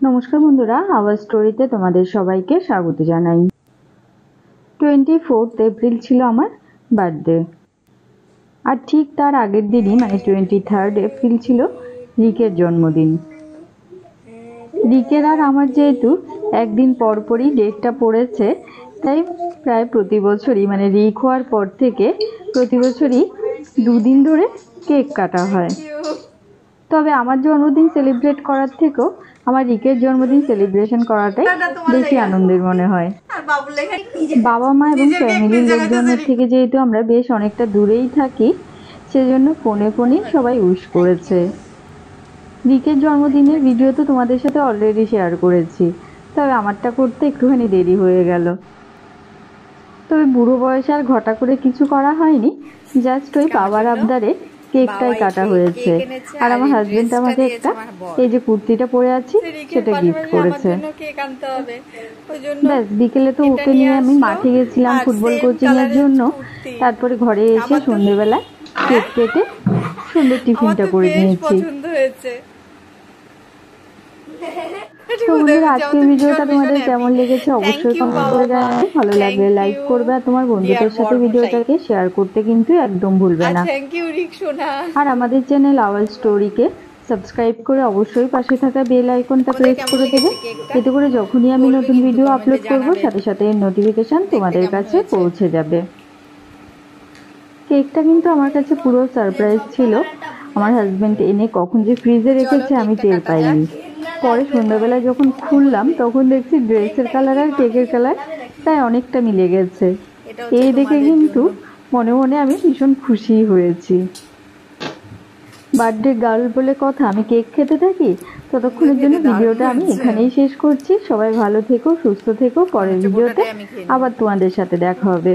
নমস্কার বন্ধুরা, আওয়ার স্টোরিতে তোমাদের সবাইকে স্বাগত জানাই। 24 এপ্রিল ছিল আমার বার্থডে, আর ঠিক তার আগের দিনই মানে 23 এপ্রিল ছিল রিকের জন্মদিন। রিকের আর আমার যেহেতু একদিন পরপরই ডেটটা পড়েছে, তাই প্রায় প্রতি বছরই মানে রিক হওয়ার পর থেকে প্রতি বছরই দুদিন ধরে কেক কাটা হয়। তবে আমার জন্মদিন সেলিব্রেট করার থেকেও আমার রিকের জন্মদিন সেলিব্রেশন করাটাই বেশি আনন্দের মনে হয়। বাবা মা এবং ফ্যামিলির লোকজনের থেকে যেহেতু আমরা বেশ অনেকটা দূরেই থাকি, সেজন্য ফোনে ফোনেই সবাই উইশ করেছে। রিকের জন্মদিনের ভিডিও তো তোমাদের সাথে অলরেডি শেয়ার করেছি, তবে আমারটা করতে একটুখানি দেরি হয়ে গেল। তবে বুড়ো বয়সে আর ঘটা করে কিছু করা হয়নি, জাস্ট ওই বাবার আবদারে কেকটাই কাটা হয়েছে। আর আমার হাজবেন্ড আমাকে একটা এই যে কুর্তিটা পরে আছি সেটা গিফট করেছে। ব্যাস, বিকেলে তো ওকে নিয়ে আমি মাঠে গেছিলাম ফুটবল কোচিং এর জন্য। তারপরে ঘরে এসে সন্ধ্যেবেলা কেক কেটে সুন্দর টিফিনটা করে নিয়েছি। তো বন্ধুরা, আজকের ভিডিওটা তোমাদের কেমন লেগেছে অবশ্যই কমেন্ট করে জানাবে। ভালো লাগলে লাইক করবে আর তোমার বন্ধুদের সাথে ভিডিওটাকে শেয়ার করতে কিন্তু একদম ভুলবে না। আর আমাদের চ্যানেল আওয়ার স্টোরিকে সাবস্ক্রাইব করে অবশ্যই পাশে থাকা বেল আইকনটা প্রেস করে দেবে, এতে করে যখনই আমি নতুন ভিডিও আপলোড করব সাথে সাথে এর নোটিফিকেশন তোমাদের কাছে পৌঁছে যাবে। কেকটা কিন্তু আমার কাছে পুরো সারপ্রাইজ ছিল। আমার হাজবেন্ড এনে কখন যে ফ্রিজে রেখেছে আমি টের পাইনি। পরে সন্ধ্যাবেলায় যখন খুললাম তখন দেখছি ড্রেসের কালার আর কেকের কালার তাই অনেকটা মিলে গেছে। এই দেখে কিন্তু মনে মনে আমি ভীষণ খুশি হয়েছি। বার্থডে গার্ল বলে কথা, আমি কেক খেতে থাকি। ততক্ষণের জন্য ভিডিওটা আমি এখানেই শেষ করছি। সবাই ভালো থেকো, সুস্থ থেকো। পরের ভিডিওতে আবার তোমাদের সাথে দেখা হবে।